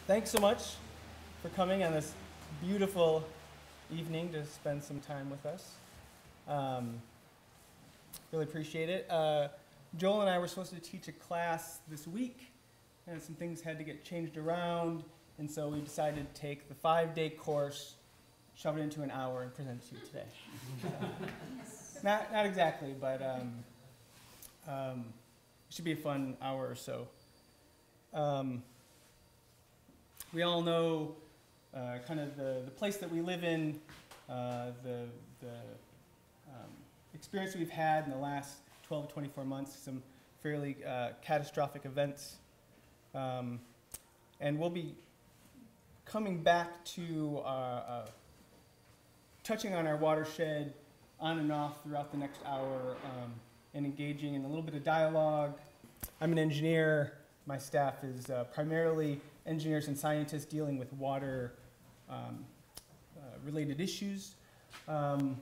Thanks so much for coming on this beautiful evening to spend some time with us. Really appreciate it. Joel and I were supposed to teach a class this week, and some things had to get changed around, and so we decided to take the 5-day course, shove it into an hour, and present it to you today. Not exactly, but it should be a fun hour or so. We all know kind of the place that we live in, the experience we've had in the last 12 to 24 months, some fairly catastrophic events. And we'll be coming back to touching on our watershed on and off throughout the next hour and engaging in a little bit of dialogue. I'm an engineer. My staff is primarily engineers and scientists dealing with water related issues. And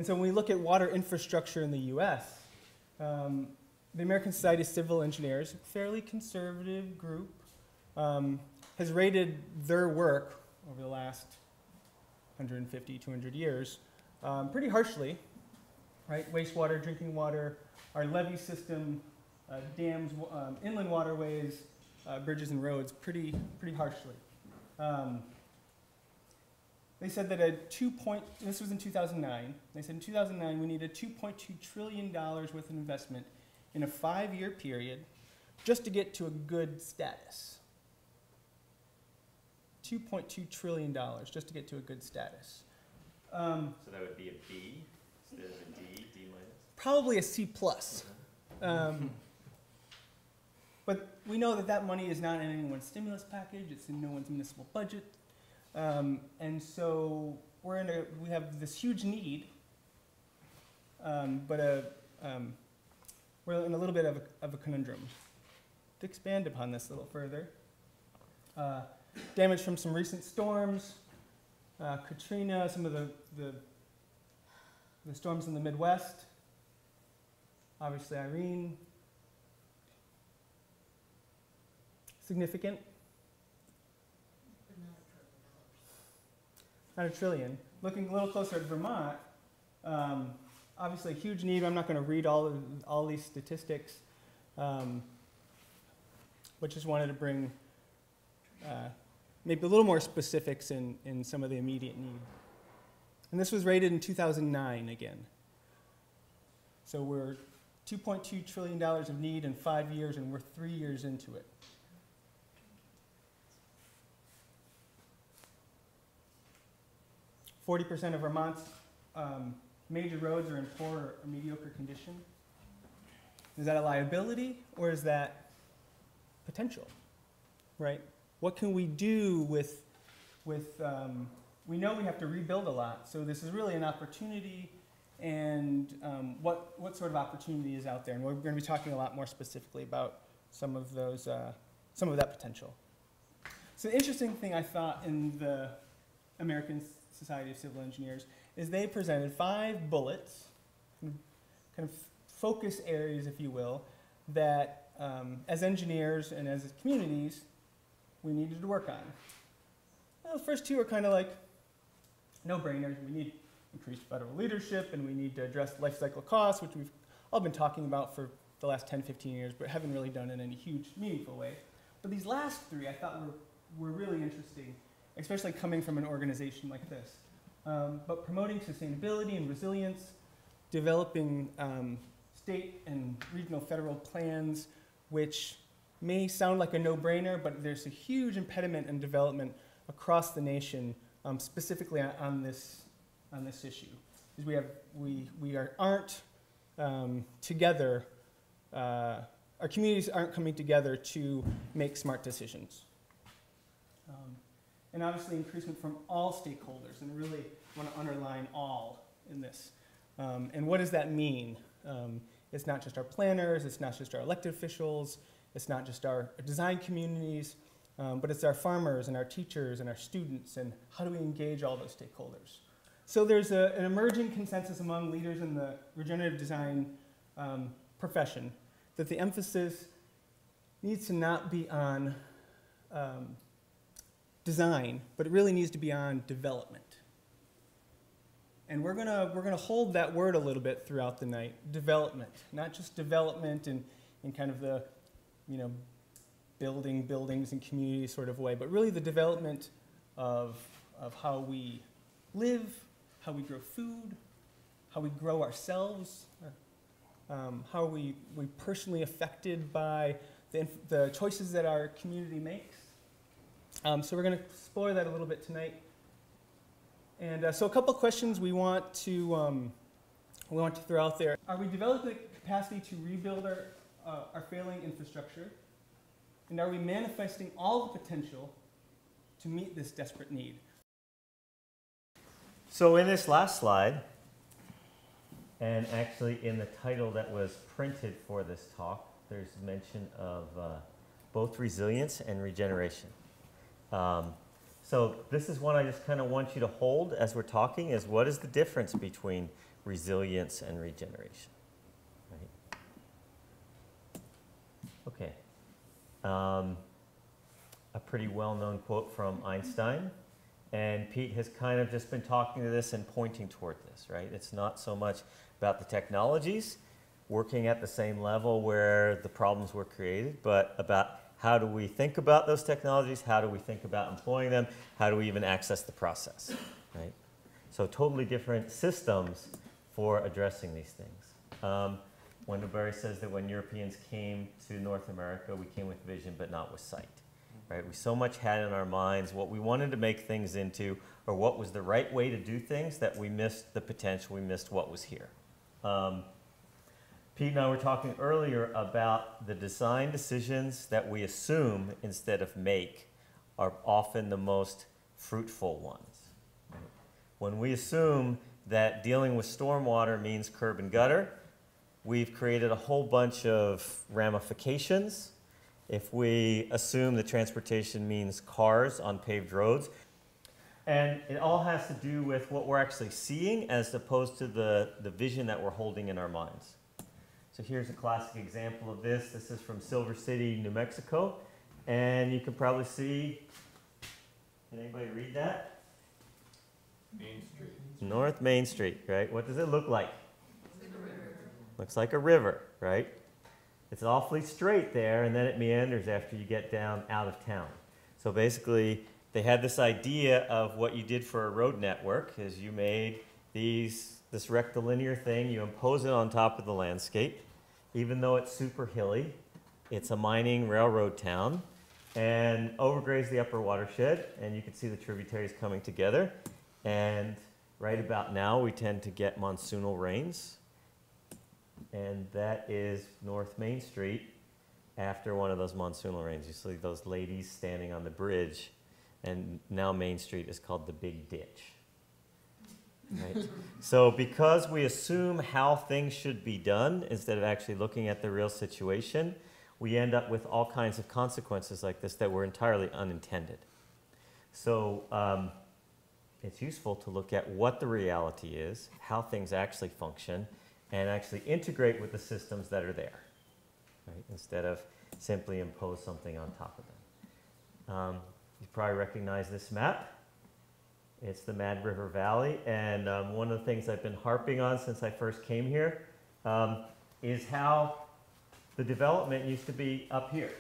so when we look at water infrastructure in the US, the American Society of Civil Engineers, a fairly conservative group, has rated their work over the last 150, 200 years pretty harshly, right? Wastewater, drinking water, our levee system, dams, inland waterways, bridges and roads, pretty harshly. They said that this was in 2009, they said in 2009 we need a $2.2 trillion worth of investment in a 5-year period just to get to a good status. $2.2 trillion just to get to a good status. So that would be a B instead of a D, D minus? Probably a C plus. But we know that that money is not in anyone's stimulus package, it's in no one's municipal budget. And so we have this huge need, but we're in a little bit of a conundrum. To expand upon this a little further, damage from some recent storms, Katrina, some of the storms in the Midwest, obviously Irene, significant. Not $1 trillion. Looking a little closer at Vermont, obviously a huge need. I'm not going to read all these statistics, but just wanted to bring maybe a little more specifics in some of the immediate need. And this was rated in 2009 again. So we're $2.2 trillion of need in 5 years, and we're 3 years into it. 40% of Vermont's major roads are in poor or mediocre condition. Is that a liability or is that potential, right? What can we do with we know we have to rebuild a lot, so this is really an opportunity, and what sort of opportunity is out there? And we're going to be talking a lot more specifically about some of that potential. So the interesting thing I thought in the American Society of Civil Engineers is they presented 5 bullets, kind of focus areas, if you will, that as engineers and as communities we needed to work on. Well, the first 2 are kind of like no-brainers. We need increased federal leadership, and we need to address life cycle costs, which we've all been talking about for the last 10, 15 years, but haven't really done in any huge, meaningful way. But these last 3 I thought were really interesting, especially coming from an organization like this. But promoting sustainability and resilience, developing state and regional federal plans, which may sound like a no-brainer, but there's a huge impediment in development across the nation, specifically on this issue. Because we aren't together, our communities aren't coming together to make smart decisions. And obviously increasement from all stakeholders, and really want to underline all in this. And what does that mean? It's not just our planners, it's not just our elected officials, it's not just our design communities, but it's our farmers and our teachers and our students, and how do we engage all those stakeholders? So there's an emerging consensus among leaders in the regenerative design profession that the emphasis needs to not be on design, but it really needs to be on development. And we're gonna hold that word a little bit throughout the night, development, not just development in kind of the, building buildings and community sort of way, but really the development of how we live, how we grow food, how we grow ourselves, how are we personally affected by the choices that our community makes. So we're going to explore that a little bit tonight. And so a couple questions we want to throw out there. Are we developing the capacity to rebuild our failing infrastructure? And are we manifesting all the potential to meet this desperate need? So in this last slide, and actually in the title that was printed for this talk, there's mention of both resilience and regeneration. So this is one I just kind of want you to hold as we're talking, is what is the difference between resilience and regeneration? Right? Okay. A pretty well-known quote from Einstein, and Pete has kind of just been talking to this and pointing toward this, right? It's not so much about the technologies working at the same level where the problems were created, but about how do we think about those technologies, how do we think about employing them, how do we even access the process, right? So totally different systems for addressing these things. Wendell says that when Europeans came to North America, we came with vision but not with sight, right? We so much had in our minds what we wanted to make things into, or what was the right way to do things, that we missed the potential, we missed what was here. Pete and I were talking earlier about the design decisions that we assume instead of make are often the most fruitful ones. Right? When we assume that dealing with stormwater means curb and gutter, we've created a whole bunch of ramifications. If we assume that transportation means cars on paved roads, and it all has to do with what we're actually seeing as opposed to the vision that we're holding in our minds. So here's a classic example of this. This is from Silver City, New Mexico. And you can probably see, can anybody read that? Main Street. North Main Street, right? What does it look like? Looks like a river, right? It's awfully straight there, and then it meanders after you get down out of town. So basically, they had this idea of what you did for a road network is you made this rectilinear thing, you impose it on top of the landscape. Even though it's super hilly, it's a mining railroad town, and overgraze the upper watershed, and you can see the tributaries coming together. And right about now, we tend to get monsoonal rains. And that is North Main Street after one of those monsoonal rains. You see those ladies standing on the bridge, and now Main Street is called the Big Ditch. Right? So because we assume how things should be done instead of actually looking at the real situation, we end up with all kinds of consequences like this that were entirely unintended. So it's useful to look at what the reality is, how things actually function, and actually integrate with the systems that are there, right? Instead of simply impose something on top of them. You probably recognize this map. It's the Mad River Valley, and one of the things I've been harping on since I first came here is how the development used to be up here.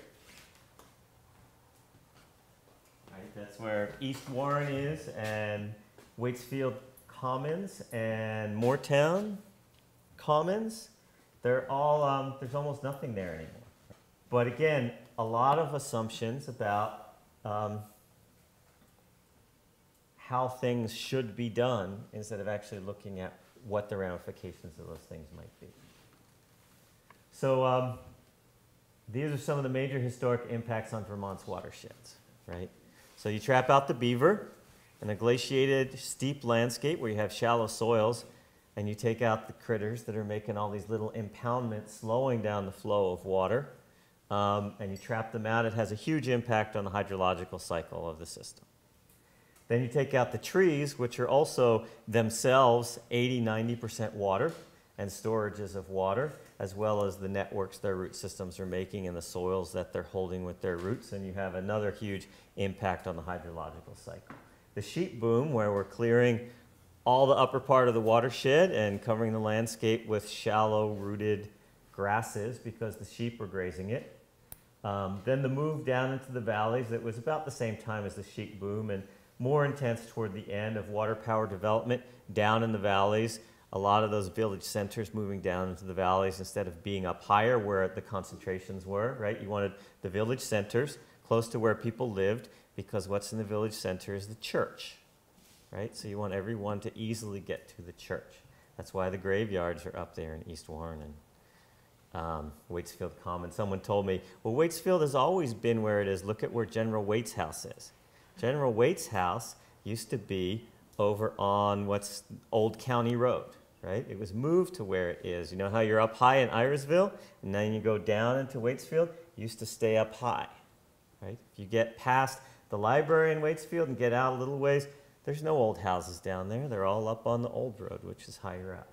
Right? That's where East Warren is, and Waitsfield Commons, and Moortown Commons. They're all, there's almost nothing there anymore. But again, a lot of assumptions about how things should be done instead of actually looking at what the ramifications of those things might be. So these are some of the major historic impacts on Vermont's watersheds, right? So you trap out the beaver in a glaciated, steep landscape where you have shallow soils, and you take out the critters that are making all these little impoundments, slowing down the flow of water, and you trap them out. It has a huge impact on the hydrological cycle of the system. Then you take out the trees, which are also themselves 80–90% water, and storages of water, as well as the networks their root systems are making and the soils that they're holding with their roots, and you have another huge impact on the hydrological cycle. The sheep boom, where we're clearing all the upper part of the watershed and covering the landscape with shallow rooted grasses because the sheep were grazing it. Then the move down into the valleys, that was about the same time as the sheep boom and more intense toward the end of water power development down in the valleys. A lot of those village centers moving down into the valleys instead of being up higher where the concentrations were, right? You wanted the village centers close to where people lived because what's in the village center is the church, right? So you want everyone to easily get to the church. That's why the graveyards are up there in East Warren and Waitsfield Common. Someone told me, well, Waitsfield has always been where it is. Look at where General Waite's house is. General Waite's house used to be over on what's Old County Road, right? It was moved to where it is. You know how you're up high in Irisville, and then you go down into Waitsfield? You used to stay up high, right? If you get past the library in Waitsfield and get out a little ways, there's no old houses down there. They're all up on the old road, which is higher up.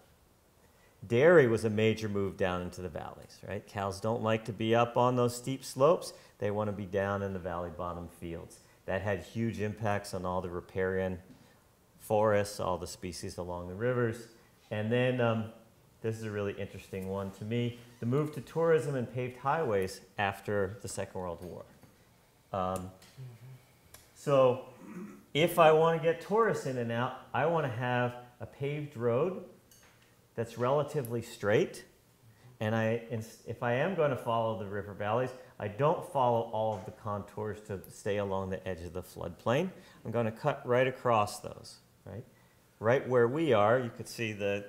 Dairy was a major move down into the valleys, right? Cows don't like to be up on those steep slopes. They want to be down in the valley bottom fields. That had huge impacts on all the riparian forests, all the species along the rivers. And then this is a really interesting one to me, the move to tourism and paved highways after the Second World War. So if I want to get tourists in and out, I want to have a paved road that's relatively straight. And if I am going to follow the river valleys, I don't follow all of the contours to stay along the edge of the floodplain. I'm going to cut right across those, right? Right where we are, you could see the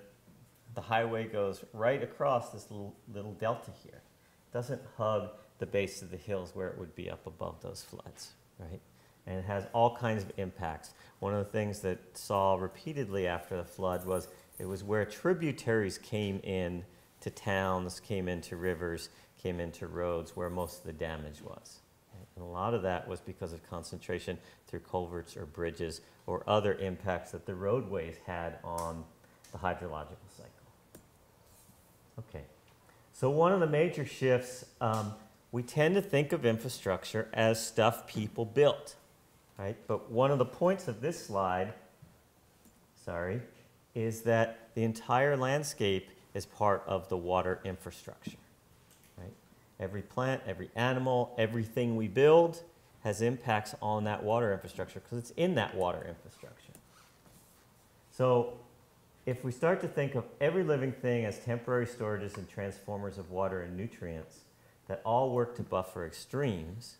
highway goes right across this little delta here. It doesn't hug the base of the hills where it would be up above those floods, right? And it has all kinds of impacts. One of the things that saw repeatedly after the flood was it was where tributaries came in to towns, came into rivers, came into roads where most of the damage was. Right? And a lot of that was because of concentration through culverts or bridges or other impacts that the roadways had on the hydrological cycle. Okay, so one of the major shifts, we tend to think of infrastructure as stuff people built, right? But one of the points of this slide, is that the entire landscape is part of the water infrastructure, right? Every plant, every animal, everything we build has impacts on that water infrastructure because it's in that water infrastructure. So if we start to think of every living thing as temporary storages and transformers of water and nutrients that all work to buffer extremes,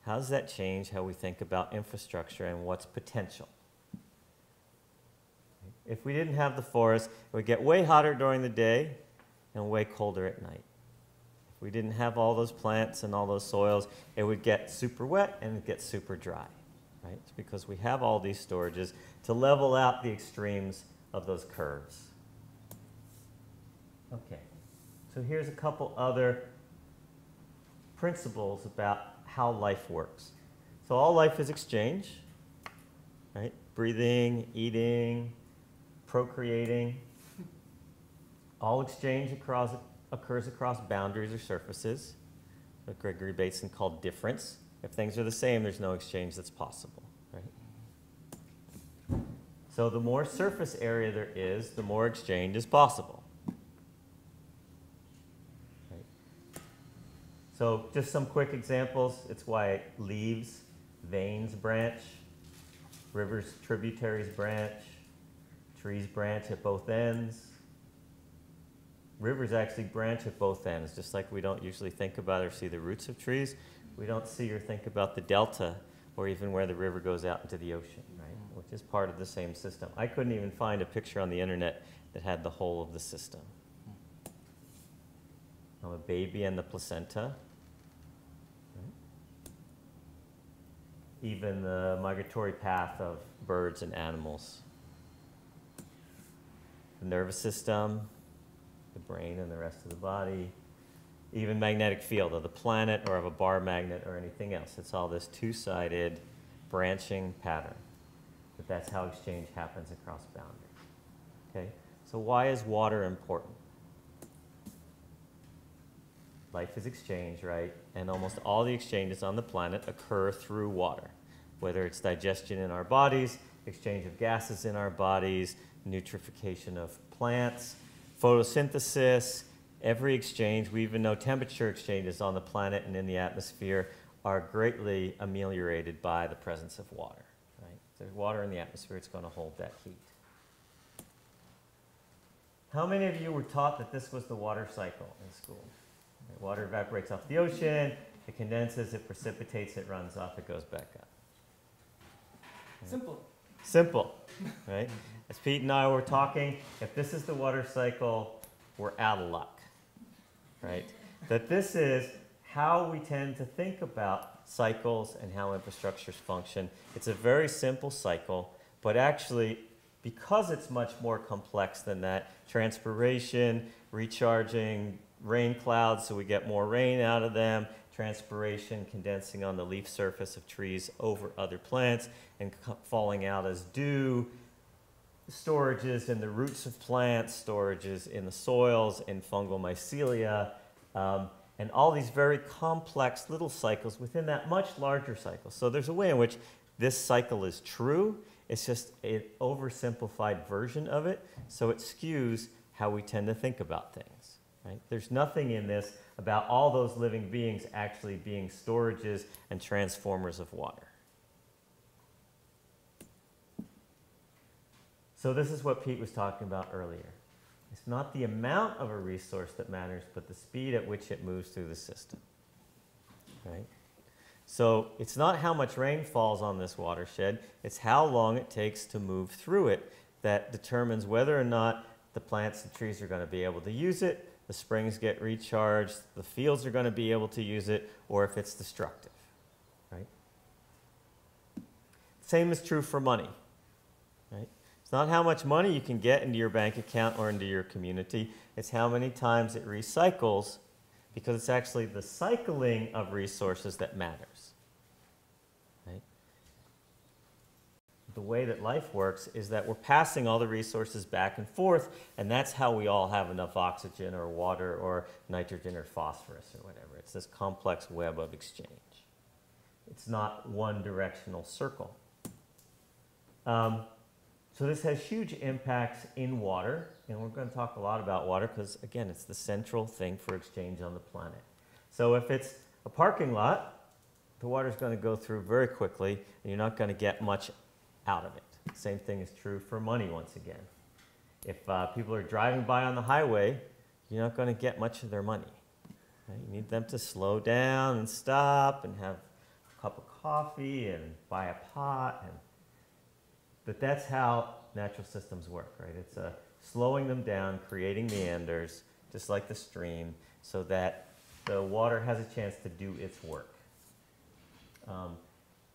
how does that change how we think about infrastructure and what's potential? If we didn't have the forest, it would get way hotter during the day and way colder at night. If we didn't have all those plants and all those soils, it would get super wet and get super dry, right? It's because we have all these storages to level out the extremes of those curves. Okay, so here's a couple other principles about how life works. So all life is exchange, right? Breathing, eating, procreating. All exchange occurs across boundaries or surfaces, what Gregory Basin called difference. If things are the same, there's no exchange that's possible, right? So the more surface area there is, the more exchange is possible. Right? So just some quick examples. It's why leaves, veins branch, rivers, tributaries branch, trees branch at both ends. Rivers actually branch at both ends, just like we don't usually think about or see the roots of trees. We don't see or think about the delta or even where the river goes out into the ocean, right? Which is part of the same system. I couldn't even find a picture on the internet that had the whole of the system. A baby and the placenta. Right? Even the migratory path of birds and animals. The nervous system, the brain and the rest of the body, even magnetic field of the planet or of a bar magnet or anything else. It's all this two-sided branching pattern. But that's how exchange happens across boundaries. Okay? So why is water important? Life is exchange, right? And almost all the exchanges on the planet occur through water, whether it's digestion in our bodies, exchange of gases in our bodies, nutrification of plants, photosynthesis. Every exchange, we even know temperature exchanges on the planet and in the atmosphere are greatly ameliorated by the presence of water. Right? If there's water in the atmosphere, it's going to hold that heat. How many of you were taught that this was the water cycle in school? Water evaporates off the ocean, it condenses, it precipitates, it runs off, it goes back up. Simple. Simple, right? As Pete and I were talking, if this is the water cycle, we're out of luck, right? That this is how we tend to think about cycles and how infrastructures function. It's a very simple cycle, but actually, because it's much more complex than that, transpiration, recharging, rain clouds so we get more rain out of them, transpiration condensing on the leaf surface of trees over other plants and falling out as dew, storages in the roots of plants, storages in the soils, in fungal mycelia, and all these very complex little cycles within that much larger cycle. So there's a way in which this cycle is true. It's just an oversimplified version of it, so it skews how we tend to think about things. Right? There's nothing in this about all those living beings actually being storages and transformers of water. So this is what Pete was talking about earlier. It's not the amount of a resource that matters, but the speed at which it moves through the system. Right? So it's not how much rain falls on this watershed, it's how long it takes to move through it that determines whether or not the plants and trees are going to be able to use it, the springs get recharged, the fields are going to be able to use it, or if it's destructive, right? Same is true for money, right? It's not how much money you can get into your bank account or into your community, it's how many times it recycles, because it's actually the cycling of resources that matters, right? The way that life works is that we're passing all the resources back and forth, and that's how we all have enough oxygen or water or nitrogen or phosphorus or whatever. It's this complex web of exchange. It's not one directional circle. So this has huge impacts in water, and we're going to talk a lot about water because, again, it's the central thing for exchange on the planet. So if it's a parking lot, the water's going to go through very quickly, and you're not going to get much out of it. Same thing is true for money once again. If people are driving by on the highway, you're not going to get much of their money. Right? You need them to slow down and stop and have a cup of coffee and buy a pot. But that's how natural systems work, right? It's slowing them down, creating meanders, just like the stream, so that the water has a chance to do its work.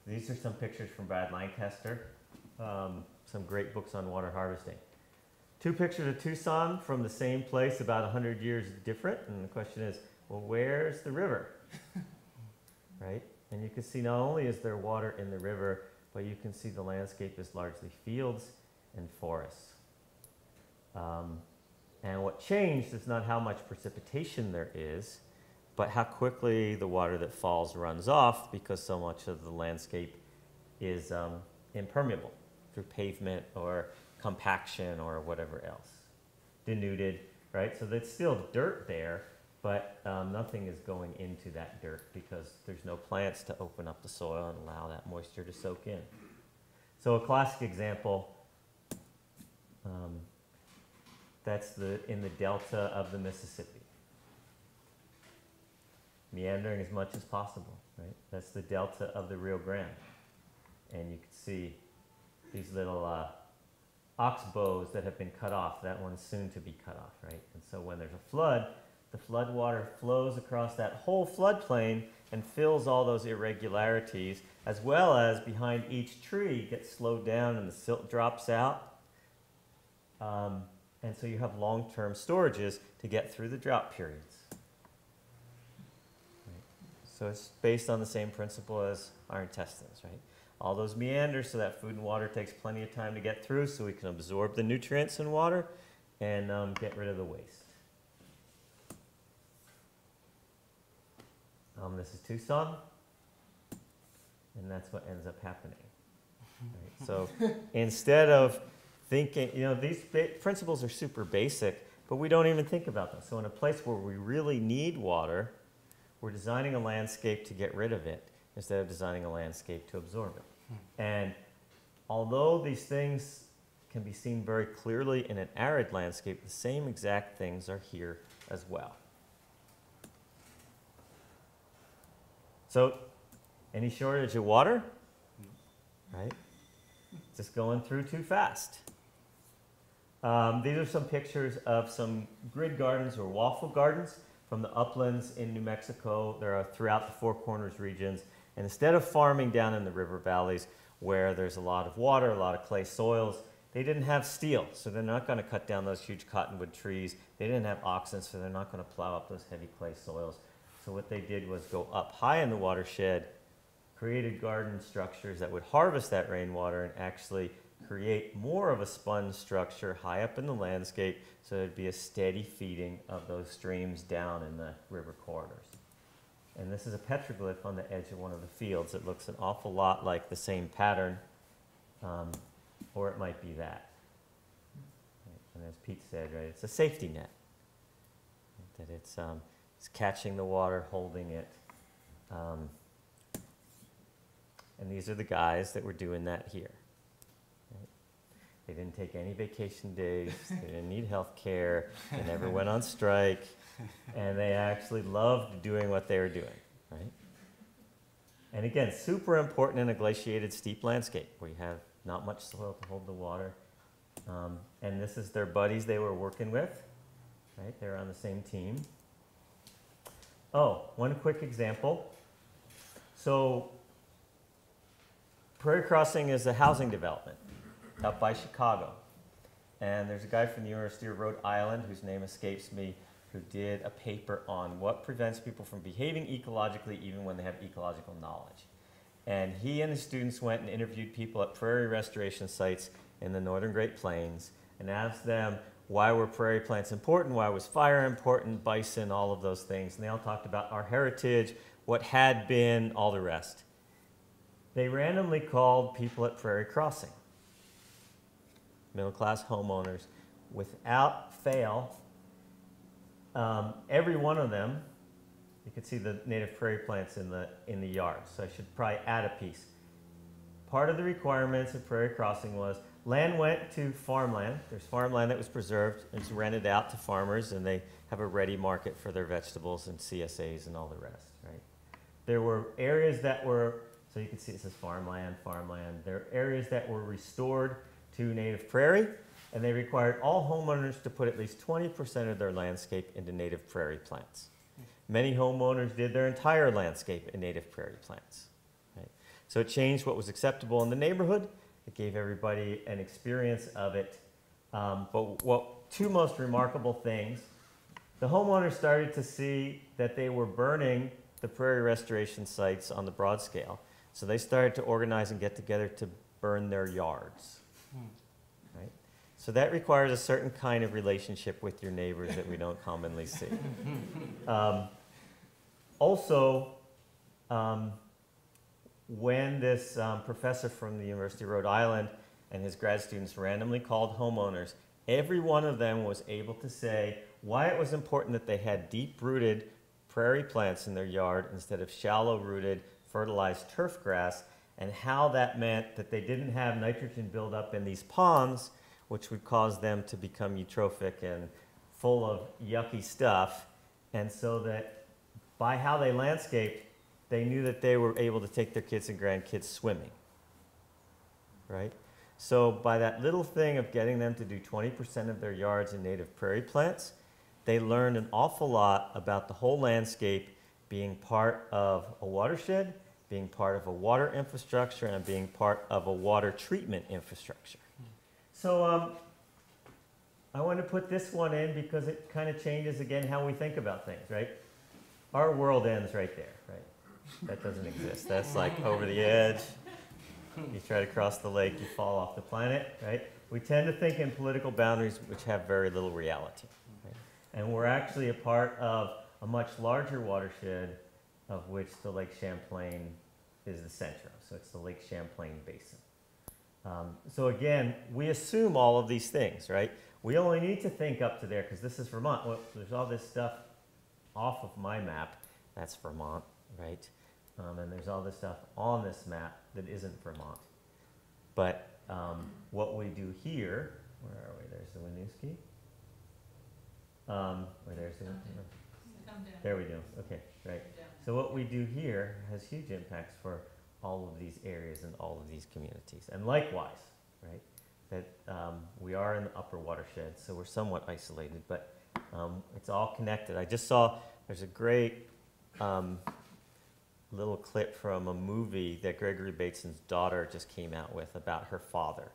These are some pictures from Brad Lancaster. Some great books on water harvesting. Two pictures of Tucson from the same place, about 100 years different, and the question is, well, where's the river? Right? And you can see not only is there water in the river, but you can see the landscape is largely fields and forests. And what changed is not how much precipitation there is, but how quickly the water that falls runs off, because so much of the landscape is impermeable through pavement or compaction or whatever else. Denuded, right? So there's still dirt there, but nothing is going into that dirt because there's no plants to open up the soil and allow that moisture to soak in. So a classic example, that's in the delta of the Mississippi. Meandering as much as possible, right? That's the delta of the Rio Grande. And you can see these little oxbows that have been cut off. That one's soon to be cut off, right? And so when there's a flood, the flood water flows across that whole floodplain and fills all those irregularities, as well as behind each tree gets slowed down and the silt drops out. And so you have long-term storages to get through the drought periods. Right? So it's based on the same principle as our intestines, right? All those meanders so that food and water takes plenty of time to get through so we can absorb the nutrients in water and get rid of the waste. This is Tucson, and that's what ends up happening. Right? So instead of thinking, these principles are super basic, but we don't even think about them. So in a place where we really need water, we're designing a landscape to get rid of it instead of designing a landscape to absorb it. And although these things can be seen very clearly in an arid landscape, the same exact things are here as well. So, any shortage of water? Right? Just going through too fast. These are some pictures of some grid gardens or waffle gardens from the uplands in New Mexico. There are throughout the Four Corners regions. And instead of farming down in the river valleys where there's a lot of water, a lot of clay soils, they didn't have steel, so they're not going to cut down those huge cottonwood trees. They didn't have oxen, so they're not going to plow up those heavy clay soils. So what they did was go up high in the watershed, created garden structures that would harvest that rainwater and actually create more of a sponge structure high up in the landscape so there'd be a steady feeding of those streams down in the river corridors. And this is a petroglyph on the edge of one of the fields. It looks an awful lot like the same pattern, or it might be that. Right? And as Pete said, right, it's a safety net. Right? That it's catching the water, holding it. And these are the guys that were doing that here. Right? They didn't take any vacation days. They didn't need health care. They never went on strike. And they actually loved doing what they were doing. Right? And again, super important in a glaciated steep landscape where you have not much soil to hold the water. And this is their buddies they were working with. Right? They're on the same team. Oh, one quick example. So Prairie Crossing is a housing development up by Chicago. And there's a guy from the University of Rhode Island, whose name escapes me, who did a paper on what prevents people from behaving ecologically even when they have ecological knowledge. And he and his students went and interviewed people at prairie restoration sites in the northern Great Plains and asked them, why were prairie plants important? Why was fire important? Bison, all of those things. And they all talked about our heritage, what had been, all the rest. They randomly called people at Prairie Crossing, middle-class homeowners, without fail. Every one of them, you could see the native prairie plants in the yard. So I should probably add a piece. Part of the requirements of Prairie Crossing was land went to farmland. There's farmland that was preserved and it's rented out to farmers, and they have a ready market for their vegetables and CSAs and all the rest, right? There were areas that were, so you can see it says farmland, farmland. There are areas that were restored to native prairie, and they required all homeowners to put at least 20% of their landscape into native prairie plants. Many homeowners did their entire landscape in native prairie plants. Right? So it changed what was acceptable in the neighborhood. It gave everybody an experience of it. But two most remarkable things, the homeowners started to see that they were burning the prairie restoration sites on the broad scale. So they started to organize and get together to burn their yards. Right? So that requires a certain kind of relationship with your neighbors that we don't commonly see. Also, when this professor from the University of Rhode Island and his grad students randomly called homeowners, every one of them was able to say why it was important that they had deep-rooted prairie plants in their yard instead of shallow-rooted fertilized turf grass, and how that meant that they didn't have nitrogen buildup in these ponds, which would cause them to become eutrophic and full of yucky stuff. And so that by how they landscaped, they knew that they were able to take their kids and grandkids swimming, right? So by that little thing of getting them to do 20% of their yards in native prairie plants, they learned an awful lot about the whole landscape being part of a watershed, being part of a water infrastructure, and being part of a water treatment infrastructure. So I want to put this one in because it kind of changes, again, how we think about things, right? Our world ends right there, right? That doesn't exist. That's like over the edge. You try to cross the lake, you fall off the planet, right? We tend to think in political boundaries which have very little reality. Right? And we're actually a part of a much larger watershed of which the Lake Champlain is the center of. So it's the Lake Champlain Basin. So again, we assume all of these things, right? We only need to think up to there because this is Vermont. Well, there's all this stuff off of my map. That's Vermont, right? And there's all this stuff on this map that isn't Vermont. But what we do here, where are we? There's the Winooski. Or there's the There we go. Okay, right. So what we do here has huge impacts for all of these areas and all of these communities. And likewise, right, that we are in the upper watershed, so we're somewhat isolated, but it's all connected. I just saw, there's a great little clip from a movie that Gregory Bateson's daughter just came out with about her father.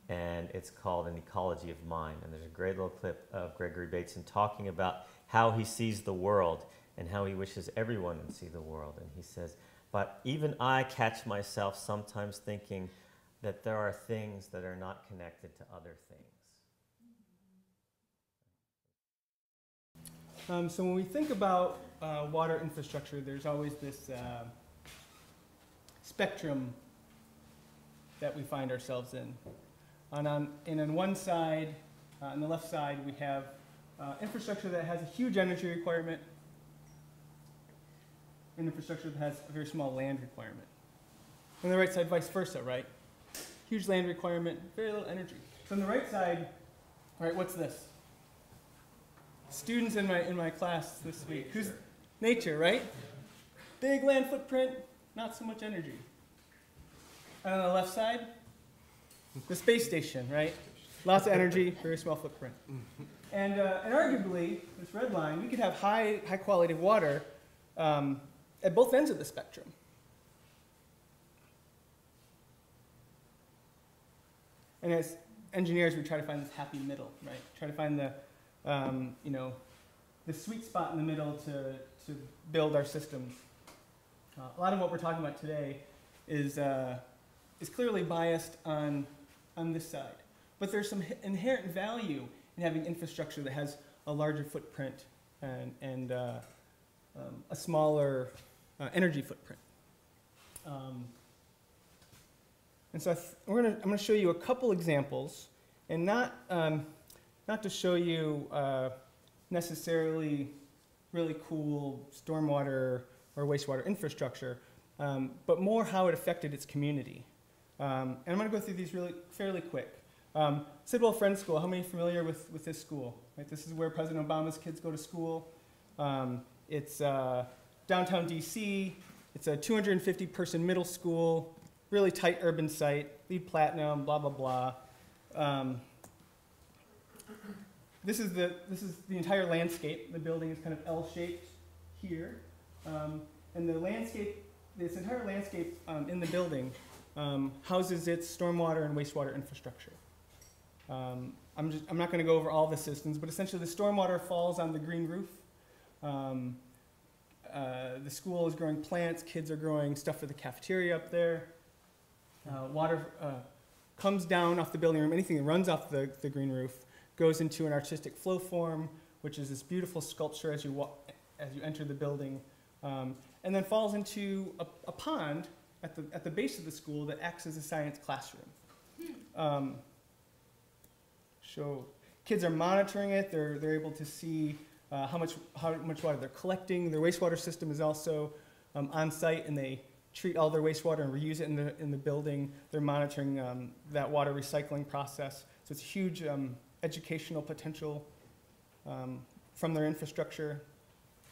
And it's called An Ecology of Mind. And there's a great little clip of Gregory Bateson talking about how he sees the world and how he wishes everyone would see the world. And he says, but even I catch myself sometimes thinking that there are things that are not connected to other things. So when we think about water infrastructure, there's always this spectrum that we find ourselves in. And on one side, on the left side, we have infrastructure that has a huge energy requirement, and infrastructure that has a very small land requirement. On the right side, vice versa, right? Huge land requirement, very little energy. So on the right side, all right, what's this? Students in my class this week. Who's nature, right? Big land footprint, not so much energy. And on the left side, the space station, right? Lots of energy, very small footprint. And arguably, this red line, we could have high quality water at both ends of the spectrum. And as engineers, we try to find this happy middle, right? Try to find the the sweet spot in the middle to build our systems. A lot of what we're talking about today is clearly biased on this side. But there's some inherent value in having infrastructure that has a larger footprint and a smaller energy footprint. And so I'm going to show you a couple examples, and not to show you necessarily really cool stormwater or wastewater infrastructure, but more how it affected its community. And I'm going to go through these really fairly quick. Sidwell Friends School, how many are familiar with this school? Right, this is where President Obama's kids go to school. It's downtown DC. It's a 250-person middle school, really tight urban site, LEED Platinum, blah, blah, blah. This is the entire landscape. The building is kind of L-shaped here. And the landscape, this entire landscape in the building houses its stormwater and wastewater infrastructure. I'm not going to go over all the systems, but essentially the stormwater falls on the green roof. The school is growing plants, kids are growing stuff for the cafeteria up there. Water comes down off the building room, anything that runs off the green roof goes into an artistic flow form, which is this beautiful sculpture as you enter the building, and then falls into a pond at the base of the school that acts as a science classroom. So kids are monitoring it. They're able to see how much water they're collecting. Their wastewater system is also on site, and they treat all their wastewater and reuse it in the building. They're monitoring that water recycling process. So it's a huge educational potential from their infrastructure.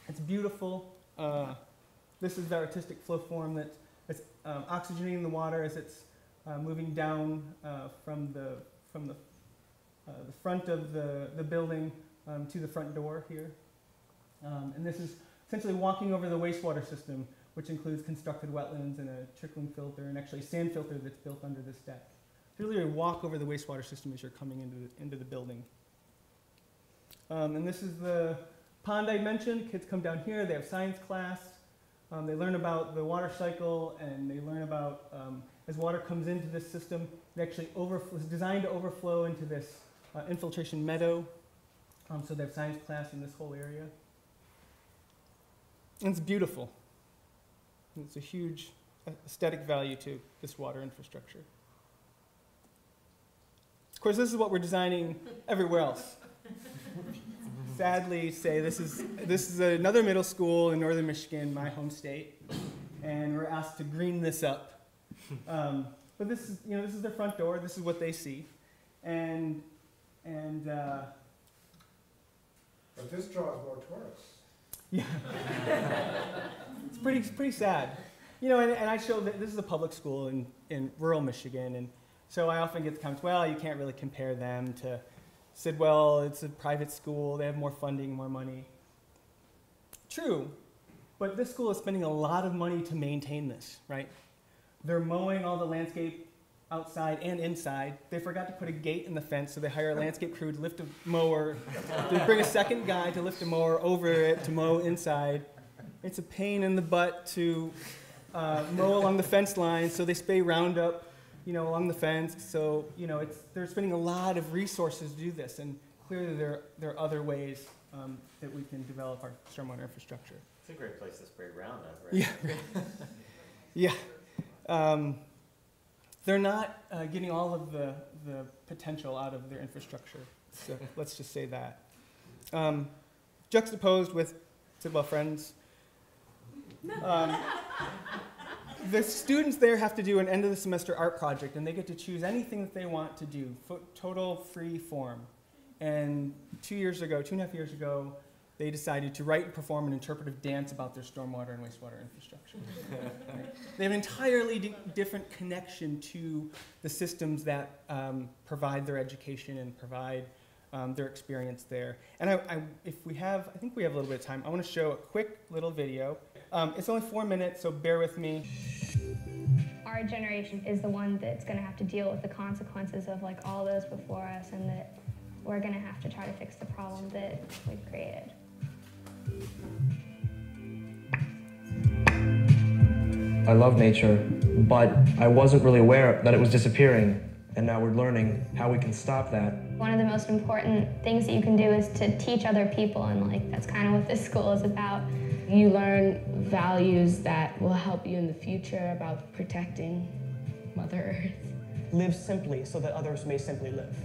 It's beautiful. This is the artistic flow form that's oxygenating the water as it's moving down from the front of the building to the front door here. And this is essentially walking over the wastewater system, which includes constructed wetlands and a trickling filter and actually a sand filter that's built under this deck. So really walk over the wastewater system as you're coming into the building. And this is the pond I mentioned. Kids come down here, they have science class. They learn about the water cycle, and they learn about as water comes into this system, it actually is designed to overflow into this infiltration meadow. So they have science class in this whole area. And it's beautiful. And it's a huge aesthetic value to this water infrastructure. Of course, this is what we're designing everywhere else. Sadly, say this is another middle school in northern Michigan, my home state, and we're asked to green this up. But this is, this is their front door. This is what they see, and But this draws more tourists. yeah, it's pretty sad. And I show that this is a public school in rural Michigan, and so I often get the comments, well, you can't really compare them to Sidwell, it's a private school, they have more funding, more money. True, but this school is spending a lot of money to maintain this, right? They're mowing all the landscape outside and inside. They forgot to put a gate in the fence, so they hire a landscape crew to lift a mower. They bring a second guy to lift a mower over it to mow inside. It's a pain in the butt to mow along the fence line, so they spray Roundup, along the fence. So, they're spending a lot of resources to do this, and clearly there are other ways that we can develop our stormwater infrastructure. It's a great place to spray Roundup, right? Yeah. Yeah. They're not getting all of the potential out of their infrastructure. So let's just say that. Juxtaposed with Sidwell Friends, the students there have to do an end of the semester art project, and they get to choose anything that they want to do, total free form. And 2.5 years ago, they decided to write and perform an interpretive dance about their stormwater and wastewater infrastructure. Right? They have an entirely different connection to the systems that provide their education and provide their experience there. And I think we have a little bit of time. I want to show a quick little video. It's only 4 minutes, so bear with me. Our generation is the one that's going to have to deal with the consequences of all those before us, and that we're going to have to try to fix the problem that we've created. I love nature, but I wasn't really aware that it was disappearing, and now we're learning how we can stop that. One of the most important things that you can do is to teach other people, and that's kind of what this school is about. You learn values that will help you in the future about protecting Mother Earth. Live simply so that others may simply live.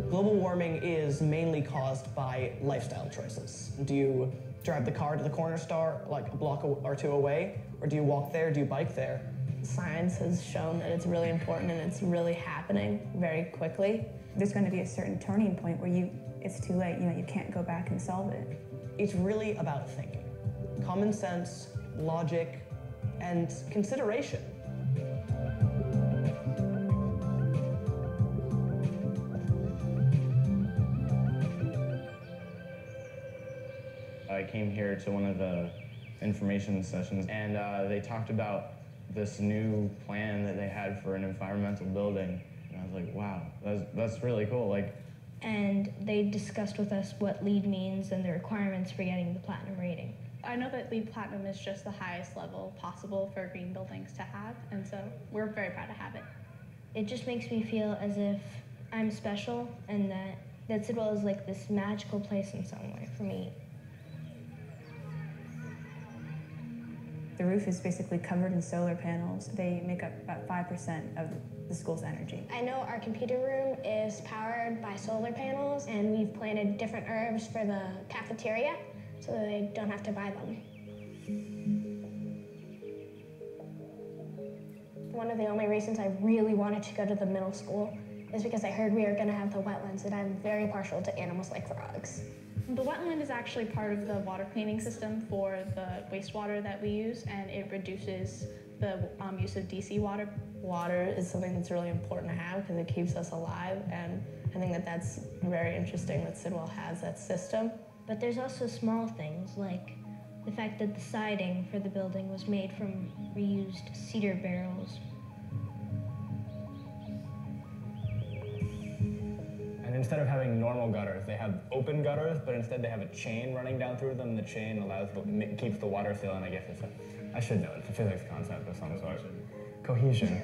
Global warming is mainly caused by lifestyle choices. Do you drive the car to the corner store a block or two away? Or do you walk there? Do you bike there? Science has shown that it's really important, and it's really happening very quickly. There's going to be a certain turning point where it's too late, you can't go back and solve it. It's really about thinking. Common sense, logic, and consideration. I came here to one of the information sessions, and they talked about this new plan that they had for an environmental building. And I was like, wow, that's really cool. And they discussed with us what LEED means and the requirements for getting the platinum rating. I know that LEED Platinum is just the highest level possible for green buildings to have, and so we're very proud to have it. It just makes me feel as if I'm special, and that Sidwell is this magical place in some way for me. The roof is basically covered in solar panels. They make up about 5% of the school's energy. I know our computer room is powered by solar panels, and we've planted different herbs for the cafeteria so that they don't have to buy them. One of the only reasons I really wanted to go to the middle school is because I heard we were going to have the wetlands, and I'm very partial to animals like frogs. The wetland is actually part of the water cleaning system for the wastewater that we use, and it reduces the use of DC water. Water is something that's really important to have because it keeps us alive, and I think that's very interesting that Sidwell has that system. But there's also small things, like the fact that the siding for the building was made from reused cedar barrels. And instead of having normal gutters, they have open gutters, but instead they have a chain running down through them. The chain keeps the water still, and I guess I should know, it's a physics concept of some sort. Cohesion.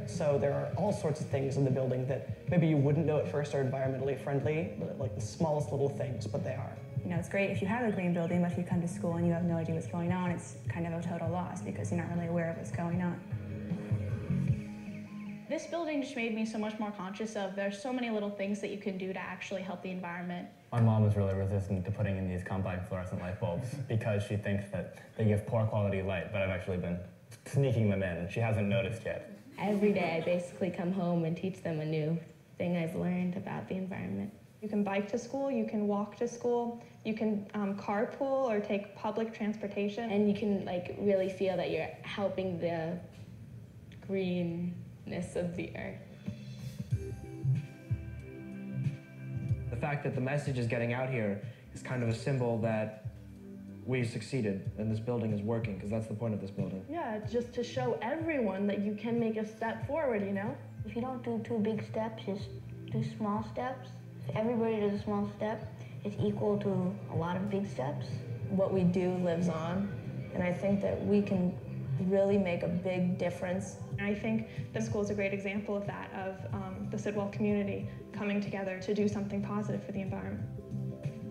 So there are all sorts of things in the building that maybe you wouldn't know at first are environmentally friendly, but like the smallest little things, but they are. You know, it's great if you have a green building, but if you come to school and you have no idea what's going on, it's kind of a total loss because you're not really aware of what's going on. This building just made me so much more conscious of there's so many little things that you can do to actually help the environment. My mom is really resistant to putting in these combined fluorescent light bulbs because she thinks that they give poor quality light, but I've actually been sneaking them in, and she hasn't noticed yet. Every day I basically come home and teach them a new thing I've learned about the environment. You can bike to school, you can walk to school, you can carpool or take public transportation. And you can like really feel that you're helping the greenness of the earth. The fact that the message is getting out here is kind of a symbol that we succeeded and this building is working, because that's the point of this building. Yeah, just to show everyone that you can make a step forward, you know? If you don't do 2 big steps, just do small steps. If everybody does a small step, it's equal to a lot of big steps. What we do lives on, and I think that we can really make a big difference. And I think the school is a great example of that, of the Sidwell community coming together to do something positive for the environment.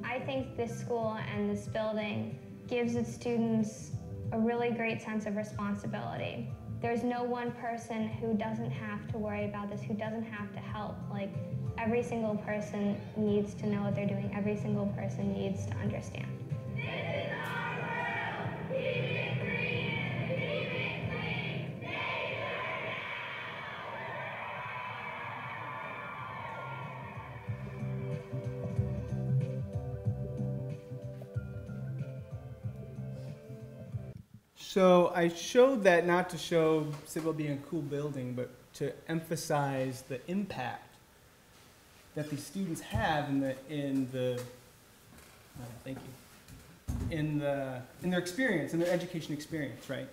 I think this school and this building gives its students a really great sense of responsibility. There's no one person who doesn't have to worry about this, who doesn't have to help. Like, every single person needs to know what they're doing. Every single person needs to understand. So I showed that not to show Sidwell being a cool building, but to emphasize the impact that these students have in their experience, in their education experience, right?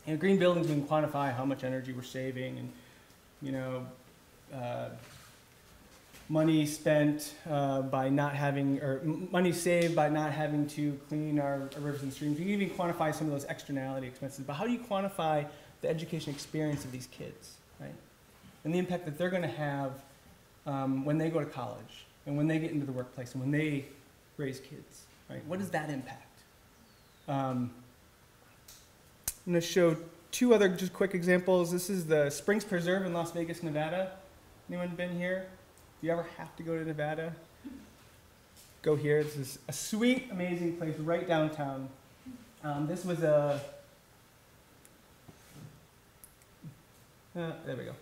And green buildings, we can quantify how much energy we're saving, and you know, money spent by not having, or money saved by not having to clean our rivers and streams. You can even quantify some of those externality expenses, but how do you quantify the education experience of these kids, right? And the impact that they're going to have when they go to college, and when they get into the workplace, and when they raise kids, right? What is that impact? I'm going to show 2 other just quick examples. This is the Springs Preserve in Las Vegas, Nevada. Anyone been here? If you ever have to go to Nevada, go here. This is a sweet, amazing place right downtown. This was a, there we go.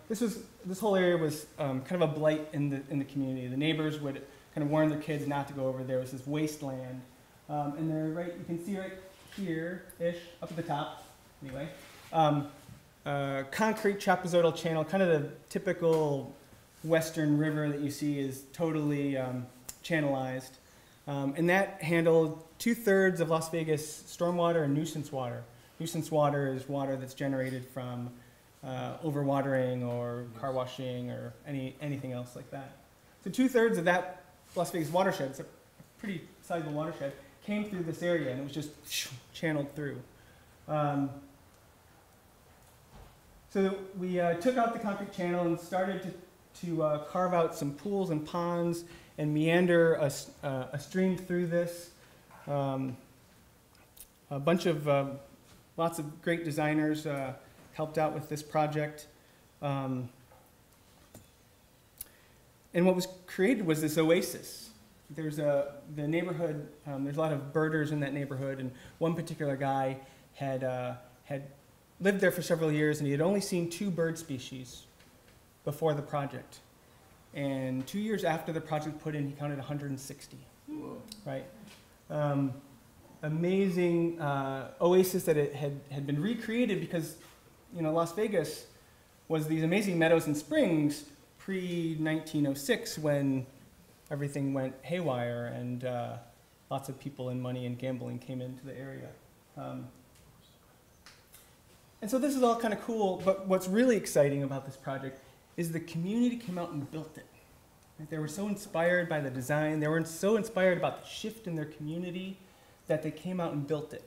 This whole area was kind of a blight in the community. The neighbors would kind of warn their kids not to go over there. It was this wasteland, and they're right. You can see right here-ish, up at the top. Anyway, concrete trapezoidal channel, kind of the typical western river that you see is totally channelized. And that handled 2/3 of Las Vegas stormwater and nuisance water. Nuisance water is water that's generated from overwatering or car washing or anything else like that. So 2/3 of that Las Vegas watershed, it's a pretty sizable watershed, came through this area, and it was just channeled through. So we took out the concrete channel and started to carve out some pools and ponds and meander a stream through this. A bunch of, lots of great designers helped out with this project. And what was created was this oasis. There's the neighborhood, there's a lot of birders in that neighborhood, and one particular guy had lived there for several years, and he had only seen 2 bird species before the project. And 2 years after the project put in, he counted 160. Whoa. Right? Amazing oasis that it had been recreated because, you know, Las Vegas was these amazing meadows and springs pre-1906 when everything went haywire and lots of people and money and gambling came into the area. And so this is all kind of cool, but what's really exciting about this project is the community came out and built it. Right? They were so inspired by the design, they were so inspired about the shift in their community that they came out and built it.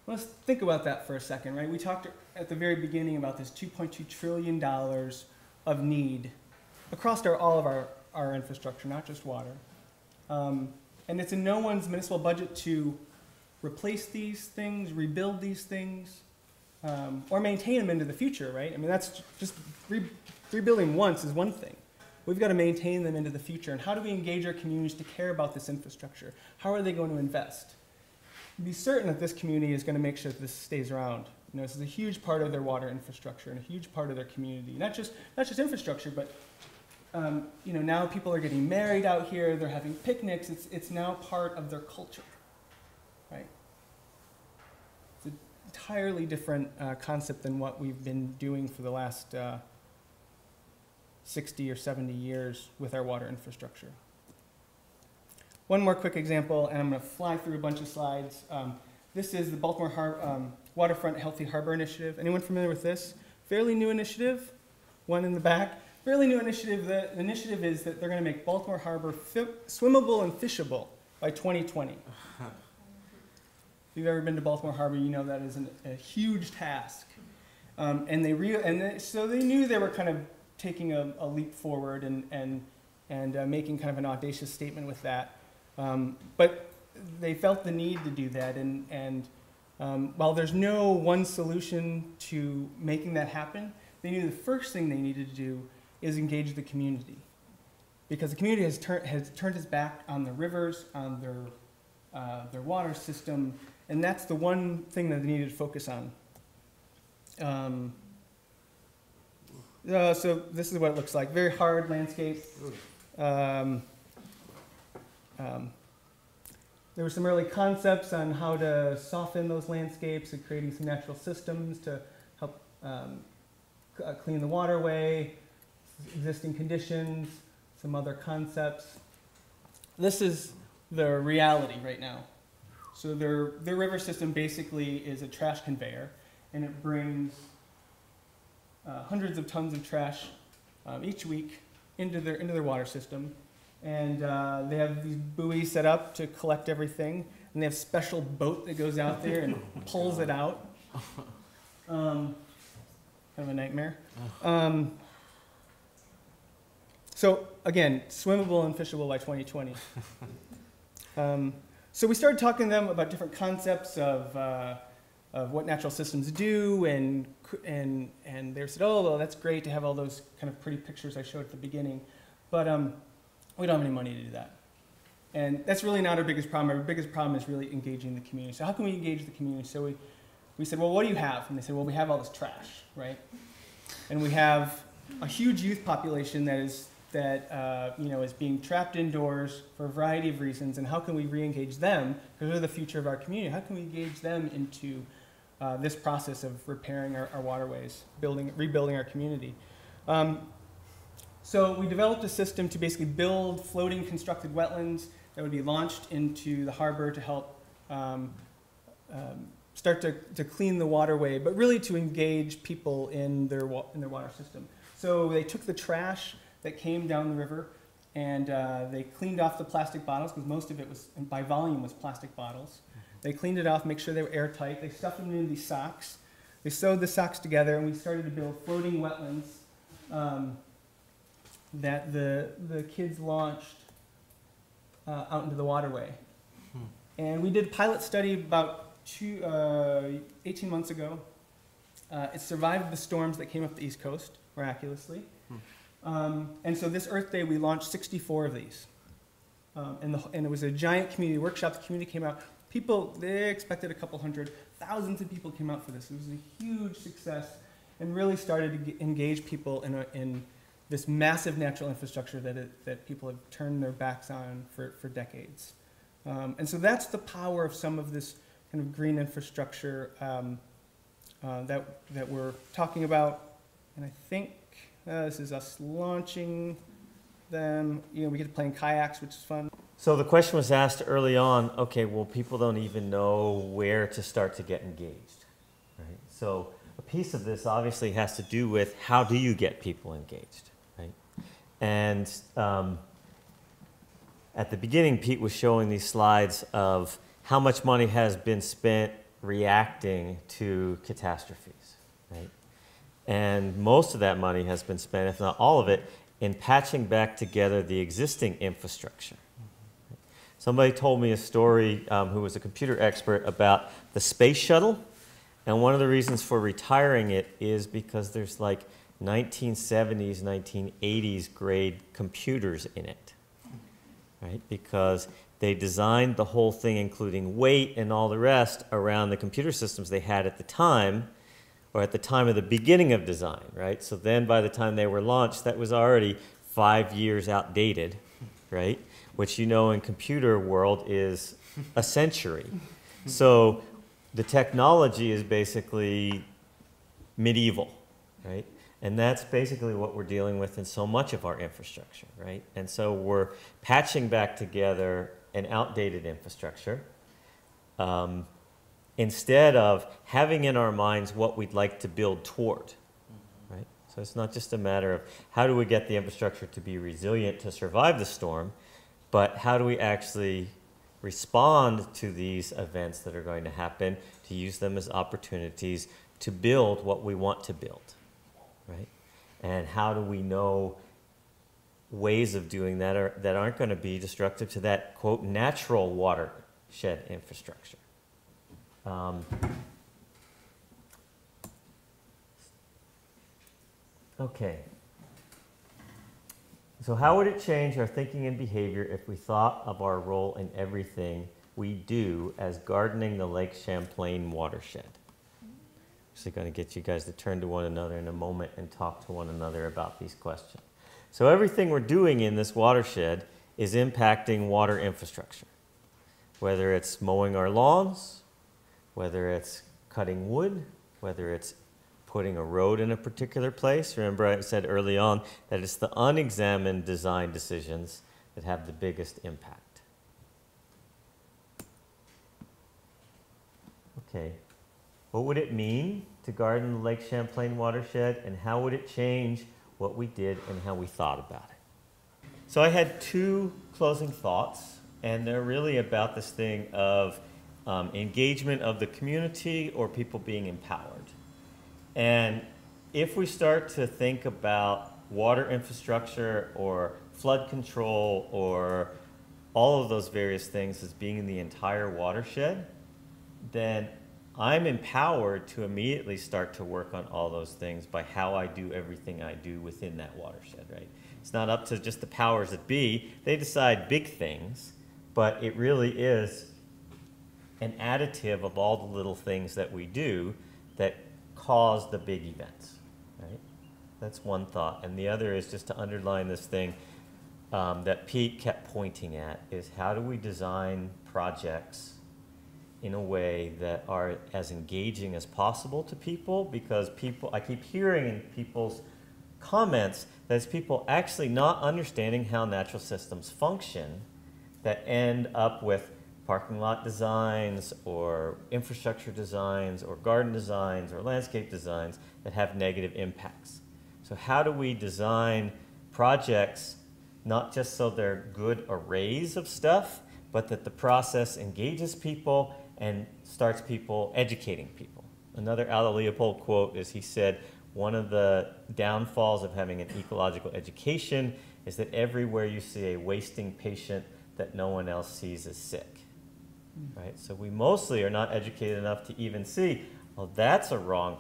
Let's think about that for a second, right? We talked at the very beginning about this $2.2 trillion of need across all of our infrastructure, not just water. And it's in no one's municipal budget to replace these things, rebuild these things, or maintain them into the future, right? I mean, that's just rebuilding once is one thing. We've got to maintain them into the future. And how do we engage our communities to care about this infrastructure? How are they going to invest? Be certain that this community is going to make sure that this stays around. You know, this is a huge part of their water infrastructure and a huge part of their community. Not just infrastructure, but you know, now people are getting married out here. They're having picnics. It's now part of their culture, right? It's an entirely different concept than what we've been doing for the last 60 or 70 years with our water infrastructure. One more quick example, and I'm going to fly through a bunch of slides. This is the Baltimore Waterfront Healthy Harbor Initiative. Anyone familiar with this? Fairly new initiative. One in the back. Fairly new initiative. The initiative is that they're going to make Baltimore Harbor swimmable and fishable by 2020. If you've ever been to Baltimore Harbor, you know that is a huge task. So they knew they were kind of taking a leap forward and making kind of an audacious statement with that. But they felt the need to do that, and while there's no one solution to making that happen, they knew the first thing they needed to do is engage the community, because the community has turned its back on the rivers, on their water system, and that's the one thing that they needed to focus on. So this is what it looks like. Very hard landscape. There were some early concepts on how to soften those landscapes and creating some natural systems to help clean the waterway, existing conditions, some other concepts. This is the reality right now. So their river system basically is a trash conveyor, and it brings hundreds of tons of trash each week into their water system. And they have these buoys set up to collect everything, and they have a special boat that goes out there and pulls it out. Kind of a nightmare. So again, swimmable and fishable by 2020. So we started talking to them about different concepts of what natural systems do, and they said, oh, well, that's great to have all those kind of pretty pictures I showed at the beginning, but we don't have any money to do that. And that's really not our biggest problem. Our biggest problem is really engaging the community. So how can we engage the community? So we said, well, what do you have? And they said, well, we have all this trash, right? And we have a huge youth population that is being trapped indoors for a variety of reasons, and how can we re-engage them, because they're the future of our community. How can we engage them into this process of repairing our waterways, rebuilding our community? So we developed a system to basically build floating constructed wetlands that would be launched into the harbor to help start to clean the waterway, but really to engage people in their water system. So they took the trash that came down the river, and they cleaned off the plastic bottles, because most of it was, by volume, was plastic bottles. They cleaned it off, make sure they were airtight. They stuffed them into these socks. They sewed the socks together, and we started to build floating wetlands that the kids launched out into the waterway. And we did a pilot study about 18 months ago. It survived the storms that came up the East Coast, miraculously. And so this Earth Day, we launched 64 of these. And it was a giant community workshop. The community came out. People, they expected a couple hundred. Thousands of people came out for this. It was a huge success, and really started to engage people in this massive natural infrastructure that people have turned their backs on for decades. And so that's the power of some of this kind of green infrastructure that we're talking about. And I think this is us launching them. You know, we get to play in kayaks, which is fun. So the question was asked early on, okay, well, people don't even know where to start to get engaged, right? So a piece of this obviously has to do with how do you get people engaged, right? And at the beginning, Pete was showing these slides of how much money has been spent reacting to catastrophes, right? And most of that money has been spent, if not all of it, in patching back together the existing infrastructure. Somebody told me a story who was a computer expert about the space shuttle. And one of the reasons for retiring it is because there's like 1970s, 1980s grade computers in it, right? Because they designed the whole thing, including weight and all the rest, around the computer systems they had at the time, or at the time of the beginning of design, right? So then by the time they were launched, that was already 5 years outdated, right? Which you know in computer world is a century. So the technology is basically medieval, right? And that's basically what we're dealing with in so much of our infrastructure, right? And so we're patching back together an outdated infrastructure instead of having in our minds what we'd like to build toward, right? So it's not just a matter of how do we get the infrastructure to be resilient to survive the storm, but how do we actually respond to these events that are going to happen, to use them as opportunities to build what we want to build, right? And how do we know ways of doing that that aren't going to be destructive to that, quote, natural watershed infrastructure? Okay. So how would it change our thinking and behavior if we thought of our role in everything we do as gardening the Lake Champlain watershed? I'm actually going to get you guys to turn to one another in a moment and talk to one another about these questions. So everything we're doing in this watershed is impacting water infrastructure, whether it's mowing our lawns, whether it's cutting wood, whether it's putting a road in a particular place. Remember I said early on that it's the unexamined design decisions that have the biggest impact. Okay, what would it mean to garden the Lake Champlain watershed, and how would it change what we did and how we thought about it? So I had two closing thoughts, and they're really about this thing of engagement of the community or people being empowered. And if we start to think about water infrastructure or flood control or all of those various things as being in the entire watershed, then I'm empowered to immediately start to work on all those things by how I do everything I do within that watershed, right? It's not up to just the powers that be. They decide big things, but it really is an additive of all the little things that we do that cause the big events, right? That's one thought. And the other is just to underline this thing that Pete kept pointing at, is how do we design projects in a way that are as engaging as possible to people? Because people, I keep hearing in people's comments that it's people actually not understanding how natural systems function that end up with parking lot designs or infrastructure designs or garden designs or landscape designs that have negative impacts. So how do we design projects not just so they're good arrays of stuff, but that the process engages people and starts people educating people? Another Aldo Leopold quote is, he said, one of the downfalls of having an ecological education is that everywhere you see a wasting patient that no one else sees as sick. Right? So we mostly are not educated enough to even see, oh, that's a wrong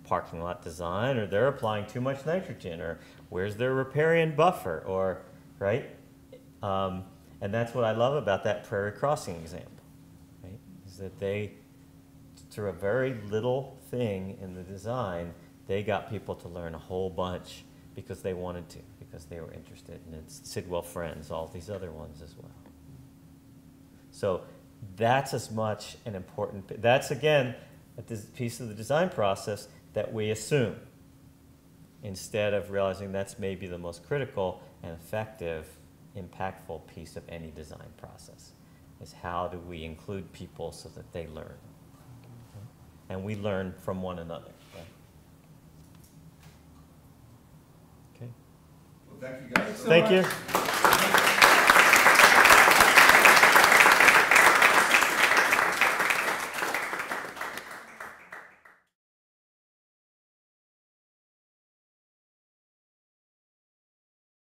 parking lot design, or they're applying too much nitrogen, or where's their riparian buffer, or, right? And that's what I love about that prairie crossing example, right? Is that they, through a very little thing in the design, they got people to learn a whole bunch because they wanted to, because they were interested, and it's Sidwell Friends, all these other ones as well. So that's as much an important, that's again a piece of the design process that we assume, instead of realizing that's maybe the most critical and effective, impactful piece of any design process, is how do we include people so that they learn. And we learn from one another. Thank you guys. Thank you.